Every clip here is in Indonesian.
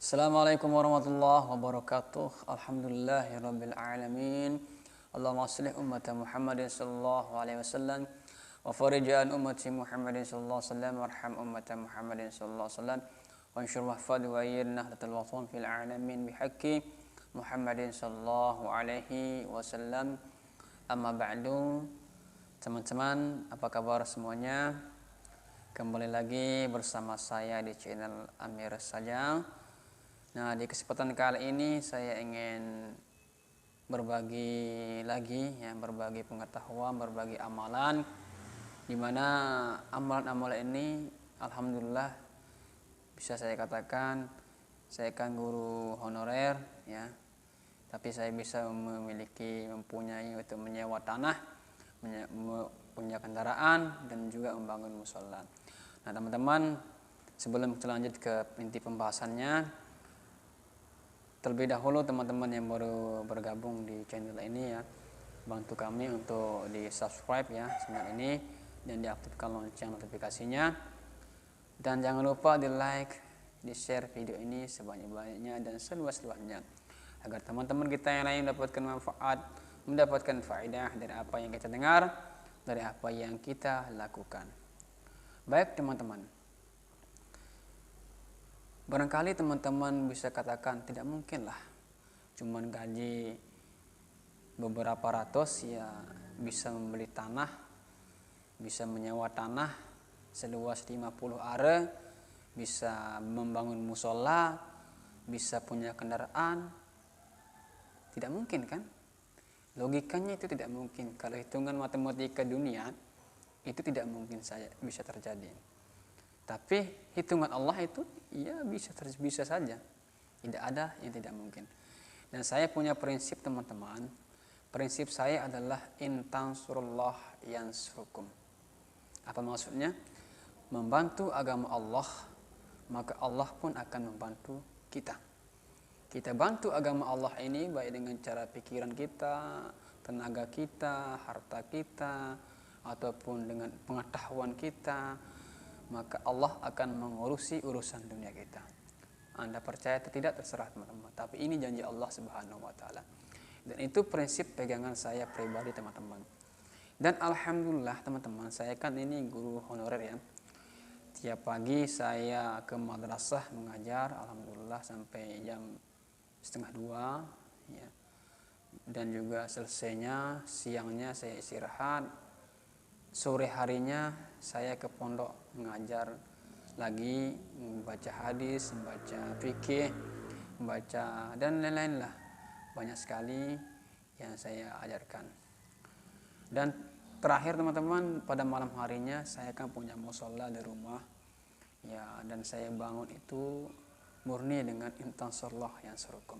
Assalamualaikum warahmatullahi wabarakatuh. Alhamdulillahirabbil alamin. Allahumma shalli ummata Muhammadin sallallahu alaihi wasallam wa farij an ummati Muhammadin sallallahu alaihi wasallam warham ummata Muhammadin sallallahu alaihi wasallam wa anshur wahfad wa ayyidna nahdlatal watan fil alamin bihaqqi Muhammadin sallallahu alaihi wasallam. Amma ba'du. Teman-teman, apa kabar semuanya? Kembali lagi bersama saya di channel Amir Saja. Nah, di kesempatan kali ini saya ingin berbagi pengetahuan, berbagi amalan, di mana amalan-amalan ini alhamdulillah bisa saya katakan saya kan guru honorer ya. Tapi saya bisa mempunyai untuk menyewa tanah, punya kendaraan dan juga membangun musola. Nah, teman-teman, sebelum kita lanjut ke inti pembahasannya, terlebih dahulu teman-teman yang baru bergabung di channel ini ya, bantu kami untuk di subscribe ya channel ini dan diaktifkan lonceng notifikasinya, dan jangan lupa di like, di share video ini sebanyak-banyaknya dan seluas-luasnya agar teman-teman kita yang lain mendapatkan faedah dari apa yang kita dengar, dari apa yang kita lakukan. Baik teman-teman, barangkali teman-teman bisa katakan tidak mungkin lah, cuman gaji beberapa ratus ya bisa membeli tanah, bisa menyewa tanah seluas 50 are, bisa membangun musola, bisa punya kendaraan. Tidak mungkin kan? Logikanya itu tidak mungkin. Kalau hitungan matematika dunia itu tidak mungkin bisa terjadi. Tapi hitungan Allah itu ya bisa saja. Tidak ada yang tidak mungkin. Dan saya punya prinsip teman-teman. Prinsip saya adalah in tansurullah yansurkum. Apa maksudnya? Membantu agama Allah, maka Allah pun akan membantu kita. Kita bantu agama Allah ini baik dengan cara pikiran kita, tenaga kita, harta kita, ataupun dengan pengetahuan kita, maka Allah akan mengurusi urusan dunia kita. Anda percaya atau tidak terserah teman-teman, tapi ini janji Allah Subhanahu wa taala. Dan itu prinsip pegangan saya pribadi teman-teman. Dan alhamdulillah teman-teman, saya kan ini guru honorer ya. Tiap pagi saya ke madrasah mengajar, alhamdulillah sampai jam 1:30 ya. Dan juga selesainya siangnya saya istirahat. Sore harinya saya ke pondok mengajar lagi, membaca hadis, membaca fikih, membaca dan lain-lain lah. Banyak sekali yang saya ajarkan. Dan terakhir teman-teman, pada malam harinya saya kan punya musola di rumah. Ya, dan saya bangun itu murni dengan intansurullah yang surukum.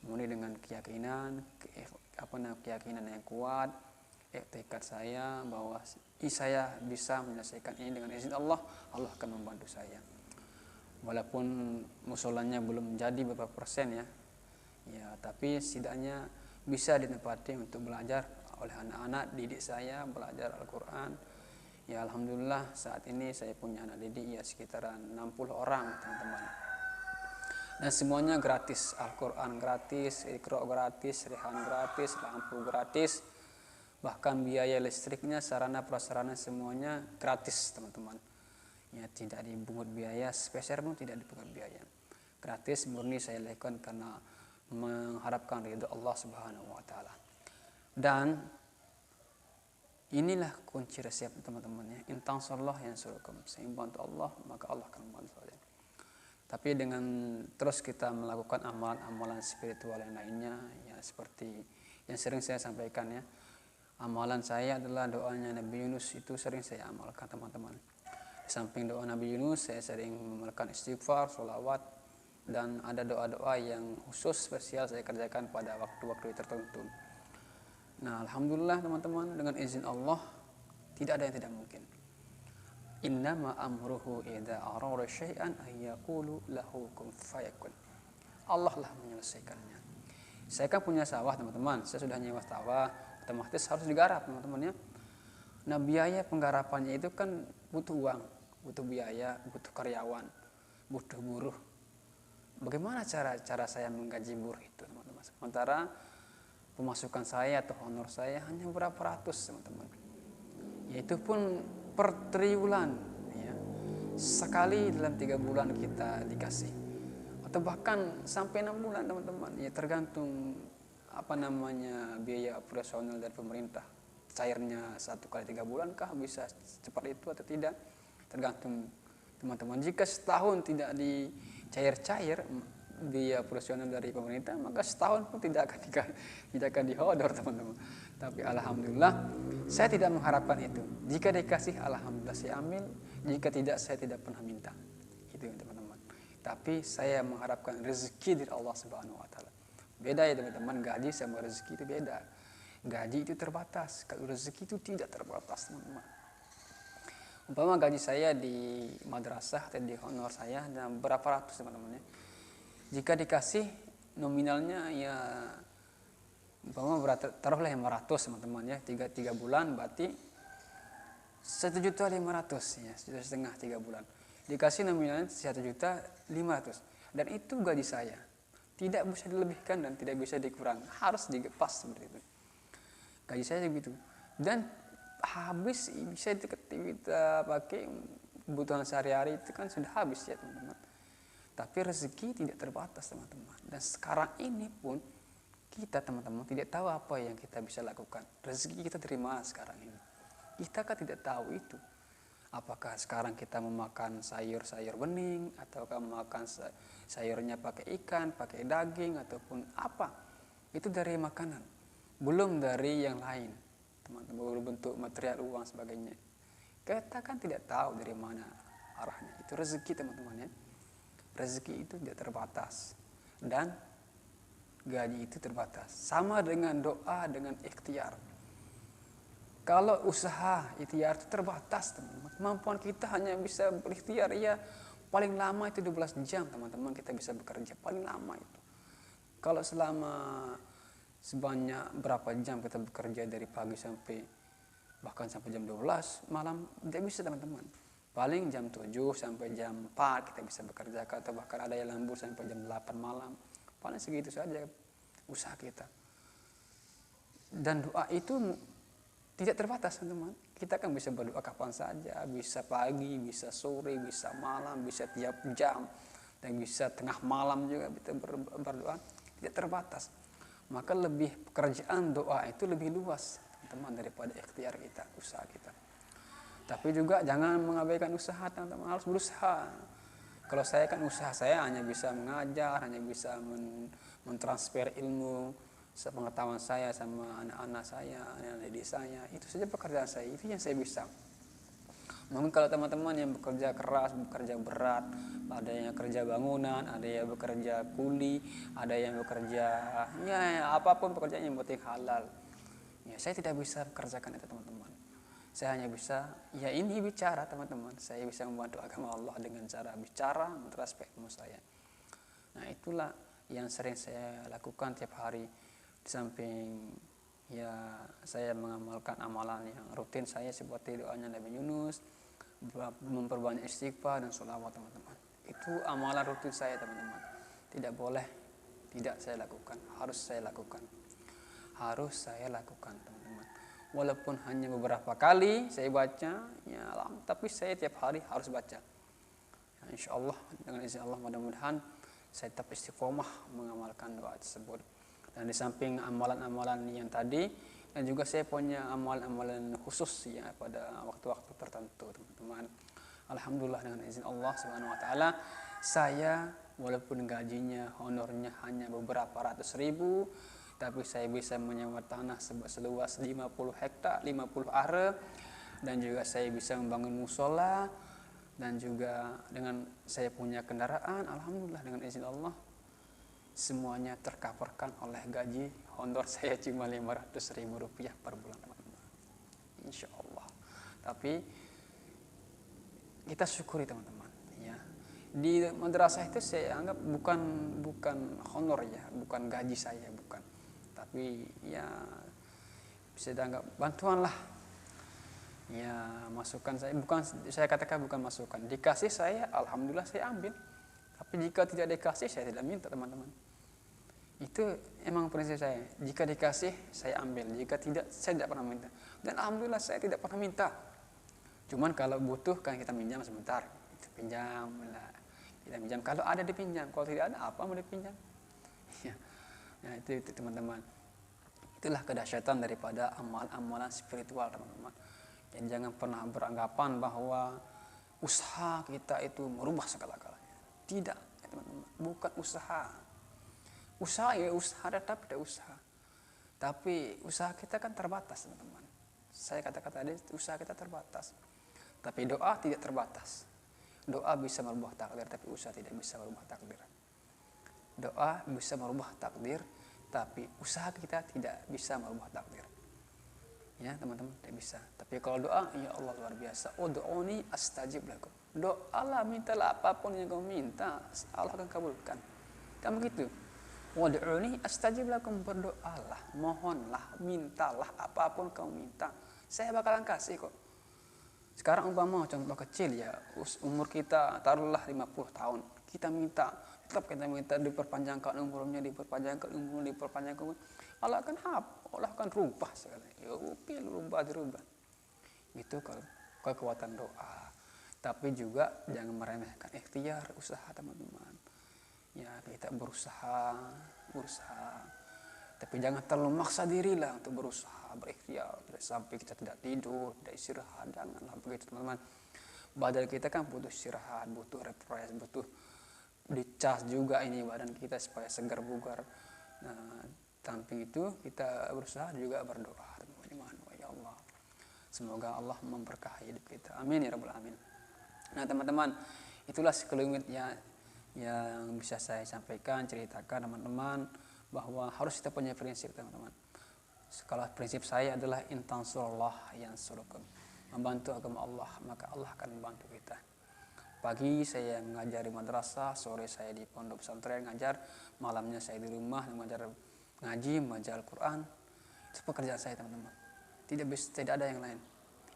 Murni dengan keyakinan yang kuat, tekad saya bahwa saya bisa menyelesaikan ini dengan izin Allah, Allah akan membantu saya. Walaupun musolanya belum jadi beberapa persen ya, tapi setidaknya bisa ditempati untuk belajar oleh anak-anak didik saya, belajar Al-Quran. Ya alhamdulillah saat ini saya punya anak didik ya sekitaran 60 orang teman-teman. Dan semuanya gratis, Al-Quran gratis, Iqra gratis, Rihan gratis, lampu gratis. Bahkan biaya listriknya, sarana prasarana semuanya gratis teman-teman. Ya tidak dipungut biaya, spesial pun tidak dipungut biaya. Gratis, murni saya lakukan karena mengharapkan ridha Allah Subhanahu wa taala. Dan inilah kunci resep teman-teman ya. In tansurullah yansurkum. Saya membantu Allah, maka Allah akan membantu saya. Tapi dengan terus kita melakukan amalan-amalan spiritual yang lainnya ya, seperti yang sering saya sampaikan ya. Amalan saya adalah doanya Nabi Yunus, itu sering saya amalkan teman-teman. Di samping doa Nabi Yunus, saya sering mengamalkan istighfar, sholawat, dan ada doa-doa yang khusus spesial saya kerjakan pada waktu-waktu tertentu. Nah alhamdulillah teman-teman, dengan izin Allah tidak ada yang tidak mungkin. Innama amruhu idza arada syai'an ayyaqulu lahu kun fayakun. Allah lah menyelesaikannya. Saya kan punya sawah teman-teman, saya sudah nyewa sawah, otomatis harus digarap teman-teman ya. Nah biaya penggarapannya itu kan butuh uang, butuh biaya, butuh karyawan, butuh buruh. bagaimana cara saya menggaji buruh itu, teman-teman? Sementara pemasukan saya atau honor saya hanya berapa ratus, teman-teman. Yaitu pun per triwulan, ya. Sekali dalam 3 bulan kita dikasih, atau bahkan sampai 6 bulan, teman-teman. Ya tergantung biaya operasional dari pemerintah. Cairnya 1 kali 3 bulan kah, bisa cepat itu atau tidak, tergantung teman-teman. Jika setahun tidak dicair-cair biaya operasional dari pemerintah, maka setahun pun tidak akan dihodor, teman-teman. Tapi alhamdulillah saya tidak mengharapkan itu. Jika dikasih, alhamdulillah saya ambil. Jika tidak, saya tidak pernah minta. Itu, teman-teman. Tapi saya mengharapkan rezeki dari Allah Subhanahu wa taala. Beda ya, teman-teman, gaji sama rezeki itu beda. Gaji itu terbatas, kalau rezeki itu tidak terbatas, teman-teman. Umpama gaji saya di madrasah atau di honor saya dan berapa ratus, teman-teman, ya. Jika dikasih nominalnya ya umpama taruhlah 500, teman-teman, ya. 3 bulan berarti 1.500.000, ya, 1,5 juta 3 bulan. Dikasih nominalnya 1.500.000 dan itu gaji saya. Tidak bisa dilebihkan dan tidak bisa dikurang, harus digepas seperti itu. Gaji saya begitu. Dan habis bisa kita pakai kebutuhan sehari-hari, itu kan sudah habis, ya, teman-teman. Tapi rezeki tidak terbatas, teman-teman. Dan sekarang ini pun kita, teman-teman, tidak tahu apa yang kita bisa lakukan. Rezeki kita dari mana sekarang ini? Kita kan tidak tahu itu. Apakah sekarang kita memakan sayur-sayur bening, ataukah memakan sayurnya pakai ikan, pakai daging, ataupun apa? Itu dari makanan. Belum dari yang lain, teman-teman, bentuk material uang sebagainya. Kita kan tidak tahu dari mana arahnya. Itu rezeki, teman-teman, ya. Rezeki itu tidak terbatas dan gaji itu terbatas. Sama dengan doa, dengan ikhtiar. Kalau usaha ikhtiar itu terbatas, teman-teman. Kemampuan kita hanya bisa berikhtiar, ya paling lama itu 12 jam, teman-teman, kita bisa bekerja paling lama itu. Kalau selama sebanyak berapa jam kita bekerja dari pagi bahkan sampai jam 12 malam, tidak bisa, teman-teman. Paling jam 7 sampai jam 4 kita bisa bekerja, atau bahkan ada yang lembur sampai jam 8 malam. Paling segitu saja usaha kita. Dan doa itu tidak terbatas, teman-teman. Kita kan bisa berdoa kapan saja, bisa pagi, bisa sore, bisa malam, bisa tiap jam, dan bisa tengah malam juga kita berdoa, tidak terbatas. Maka pekerjaan doa itu lebih luas, teman-teman, daripada ikhtiar kita, usaha kita. Tapi juga jangan mengabaikan usaha, teman-teman, harus berusaha. Kalau saya kan usaha saya hanya bisa mengajar, hanya bisa mentransfer ilmu, pengetahuan saya sama anak-anak saya, anak-anak didik saya. Itu saja pekerjaan saya, itu yang saya bisa. Mungkin kalau teman-teman yang bekerja keras, bekerja berat, ada yang kerja bangunan, ada yang bekerja kuli, ada yang bekerja ya apapun pekerjaan yang penting halal. Ya, saya tidak bisa bekerjakan itu, teman-teman. Saya hanya bisa ini bicara, teman-teman. Saya bisa membantu agama Allah dengan cara bicara, mentransfer ilmu saya. Nah, itulah yang sering saya lakukan tiap hari. Di samping ya saya mengamalkan amalan yang rutin saya seperti doanya Nabi Yunus, memperbanyak istighfar dan sholawat, teman-teman. Itu amalan rutin saya, teman-teman. Tidak boleh tidak saya lakukan, harus saya lakukan. Harus saya lakukan, teman-teman. Walaupun hanya beberapa kali saya baca, ya tapi saya tiap hari harus baca. Ya, insya Allah dengan izin Allah mudah-mudahan saya tetap istiqomah mengamalkan doa tersebut. Dan di samping amalan-amalan yang tadi, dan juga saya punya amalan-amalan khusus ya pada waktu-waktu tertentu, teman-teman. Alhamdulillah dengan izin Allah Subhanahu wa taala, saya walaupun gajinya, honornya hanya beberapa ratus ribu, tapi saya bisa menyewa tanah seluas 50 hektar, 50 are, dan juga saya bisa membangun musola, dan juga dengan saya punya kendaraan. Alhamdulillah dengan izin Allah semuanya tercoverkan oleh gaji honor saya cuma 500.000 rupiah per bulan, teman-teman. Insya Allah. Tapi kita syukuri, teman-teman, ya. Di madrasah itu saya anggap bukan honor, ya, bukan gaji saya, bukan. Tapi ya bisa dianggap bantuan lah. Ya, masukan saya, saya katakan bukan masukan. Dikasih saya, alhamdulillah saya ambil. Tapi jika tidak dikasih, saya tidak minta, teman-teman. Itu emang prinsip saya. Jika dikasih, saya ambil. Jika tidak, saya tidak pernah minta. Dan alhamdulillah saya tidak pernah minta. Cuman kalau butuh kan kita minjam sebentar. Kita pinjam lah. Kita pinjam kalau ada dipinjam. Kalau tidak ada, apa mau dipinjam? Ya. Nah, itu teman-teman. Itulah kedahsyatan daripada amalan-amalan spiritual, teman-teman. Dan jangan pernah beranggapan bahwa usaha kita itu merubah segala-galanya. Tidak, teman-teman. Bukan usaha. Usaha ya usaha, tetap tidak usaha. Tapi usaha kita kan terbatas, teman-teman. Saya kata-kata tadi, usaha kita terbatas. Tapi doa tidak terbatas. Doa bisa merubah takdir, tapi usaha tidak bisa merubah takdir. Doa bisa merubah takdir, tapi usaha kita tidak bisa merubah takdir. Ya, teman-teman, tidak bisa. Tapi kalau doa, ya Allah luar biasa. Ud'uni astajib lakum. Doalah, mintalah apapun yang kamu minta, Allah akan kabulkan. Kan begitu. Ud'uni astajib lakum, berdoalah, mohonlah, mintalah apapun kamu minta. Saya bakalan kasih kok. Sekarang umpama contoh kecil ya, umur kita taruhlah 50 tahun. Kita minta, tetap kita minta diperpanjangkan umurnya, diperpanjangkan umur. Allah akan Allah akan rubah segala. Ya rubah. Itu kalau kekuatan doa. Tapi juga jangan meremehkan ikhtiar, usaha, teman-teman. Ya, kita berusaha. Tapi jangan terlalu maksa diri lah untuk berusaha, berikhtiar. Sampai kita tidak tidur, tidak istirahat. Janganlah begitu, teman-teman. Badan kita kan butuh istirahat, butuh refresh, butuh dicas juga ini badan kita supaya segar bugar. Nah, samping itu kita berusaha juga berdoa. Ya Allah, semoga Allah memberkahi hidup kita. Amin ya rabbal alamin. Nah, teman-teman, itulah sekelumit yang bisa saya sampaikan, ceritakan, teman-teman, bahwa harus kita punya prinsip, teman-teman. Kalau prinsip saya adalah intansurullah yansurukum. Membantu agama Allah, maka Allah akan membantu kita. Pagi saya mengajar di madrasah, sore saya di pondok pesantren ngajar, malamnya saya di rumah mengajar ngaji, mengajar Al-Quran. Itu pekerjaan saya, teman-teman. Tidak ada yang lain.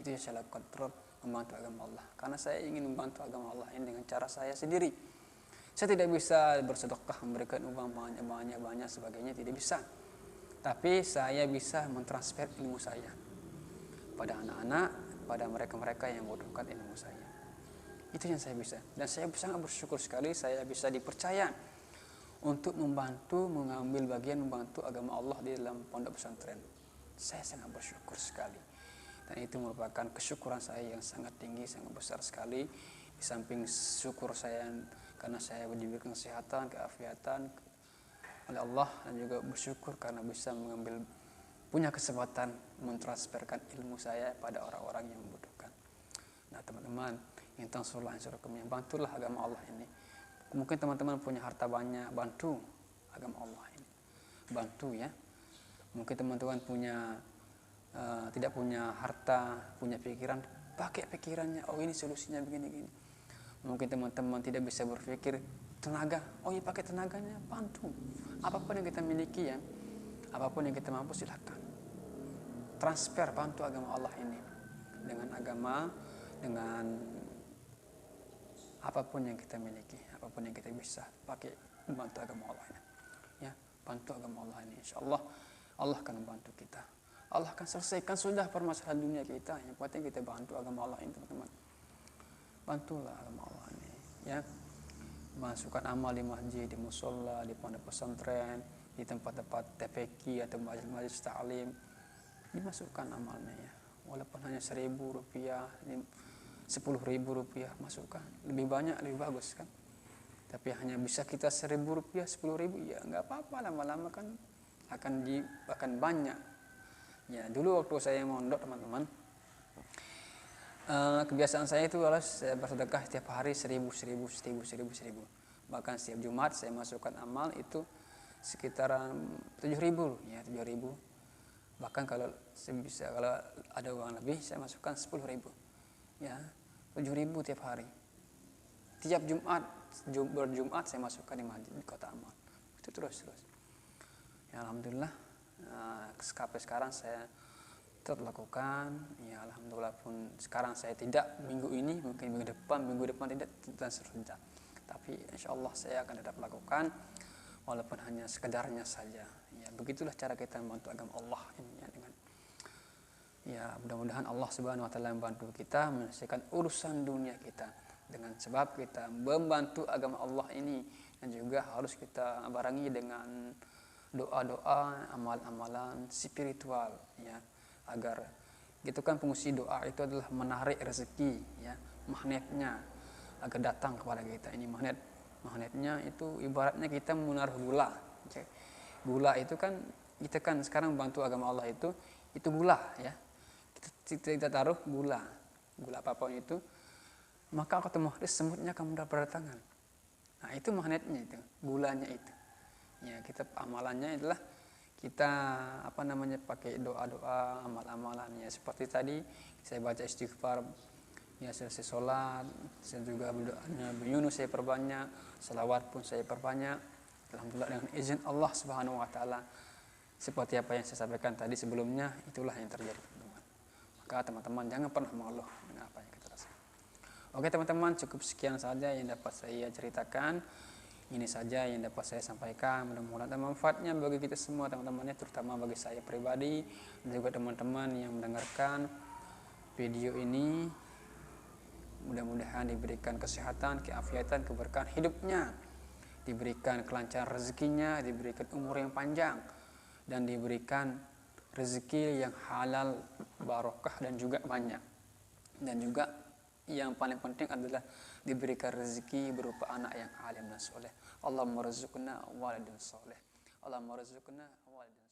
Itu yang saya lakukan, terus membantu agama Allah. Karena saya ingin membantu agama Allah ini dengan cara saya sendiri. Saya tidak bisa bersedekah, memberikan uang banyak sebagainya, tidak bisa. Tapi saya bisa mentransfer ilmu saya pada anak-anak, pada mereka-mereka yang membutuhkan ilmu saya. Itu yang saya bisa. Dan saya sangat bersyukur sekali saya bisa dipercaya untuk mengambil bagian membantu agama Allah di dalam pondok pesantren. Saya sangat bersyukur sekali. Dan itu merupakan kesyukuran saya yang sangat tinggi, sangat besar sekali. Di samping syukur saya karena saya diberikan kesehatan, keafiatan oleh Allah, dan juga bersyukur karena bisa punya kesempatan mentransferkan ilmu saya pada orang-orang yang membutuhkan. Nah, teman-teman, intansurullah yansurukum, bantulah agama Allah ini. Mungkin teman-teman punya harta banyak, bantu agama Allah ini. Bantu ya. Mungkin teman-teman tidak punya harta, punya pikiran, pakai pikirannya. Oh, ini solusinya begini-gini. Mungkin teman-teman tidak bisa berpikir tenaga. Oh iya, pakai tenaganya, bantu. Apapun yang kita miliki ya, apapun yang kita mampu, silakan. Transfer, bantu agama Allah ini. Dengan apapun yang kita miliki, apapun yang kita bisa pakai membantu agama Allah ini. Ya, bantu agama Allah ini. Insyaallah Allah akan membantu kita. Allah akan selesaikan sudah permasalahan dunia kita. Yang penting kita bantu agama Allah ini, teman-teman. Bantulah agama Allah ini, ya. Masukkan amal di masjid, di musola, di pondok pesantren, di tempat-tempat TPQ atau majelis ta'lim, dimasukkan amalnya ya. Walaupun hanya Rp1.000, Rp10.000, masukkan. Lebih banyak lebih bagus kan. Tapi hanya bisa kita Rp1.000, Rp10.000, ya nggak apa-apa, lama-lama kan akan banyak. Ya, dulu waktu saya mondok, teman-teman, kebiasaan saya itu adalah saya bersedekah setiap hari 1.000. Bahkan setiap Jumat saya masukkan amal itu sekitaran 7.000 ya, 7.000. Bahkan kalau ada uang lebih saya masukkan 10.000 ya, 7.000 tiap hari. Tiap berjumat saya masukkan di masjid, di kota amal. Itu terus. Ya, alhamdulillah, sampai sekarang saya tetap lakukan. Ya, alhamdulillah pun sekarang saya tidak minggu ini, mungkin minggu depan tidak, dan seterusnya. tapi insya Allah saya akan tetap lakukan walaupun hanya sekedarnya saja. Ya, begitulah cara kita membantu agama Allah ini ya, dengan ya mudah-mudahan Allah Subhanahu wa taala membantu kita menyelesaikan urusan dunia kita dengan sebab kita membantu agama Allah ini, dan juga harus kita barengi dengan doa-doa, amal-amalan spiritual ya, agar gitu kan fungsi doa itu adalah menarik rezeki ya, magnetnya agar datang kepada kita. Ini magnetnya itu ibaratnya kita menaruh gula. Gula itu kan kita kan sekarang bantu agama Allah itu gula ya, kita taruh gula apapun itu, maka otomatis semutnya akan mudah berdatangan. Nah itu magnetnya, itu gulanya itu ya. Kita amalannya adalah kita pakai doa-doa, amal-amalan ya, seperti tadi saya baca istighfar ya, selesai sholat saya juga berdoanya Yunus saya perbanyak, salawat pun saya perbanyak, alhamdulillah dengan izin Allah Subhanahu wa taala. Seperti apa yang saya sampaikan tadi sebelumnya, itulah yang terjadi teman-teman. Maka teman-teman jangan pernah mengeluh dengan apa yang kita rasakan. Oke teman-teman, cukup sekian saja yang dapat saya ceritakan. Ini saja yang dapat saya sampaikan. Mudah-mudahan ada manfaatnya bagi kita semua teman-teman, terutama bagi saya pribadi dan juga teman-teman yang mendengarkan video ini. Mudah-mudahan diberikan kesehatan, keafiatan, keberkahan hidupnya, diberikan kelancaran rezekinya, diberikan umur yang panjang, dan diberikan rezeki yang halal, barokah dan juga banyak. Dan juga yang paling penting adalah diberikan rezeki berupa anak yang alim dan soleh. Allahumma rizqna walidan soleh. Allahumma rizqna walidan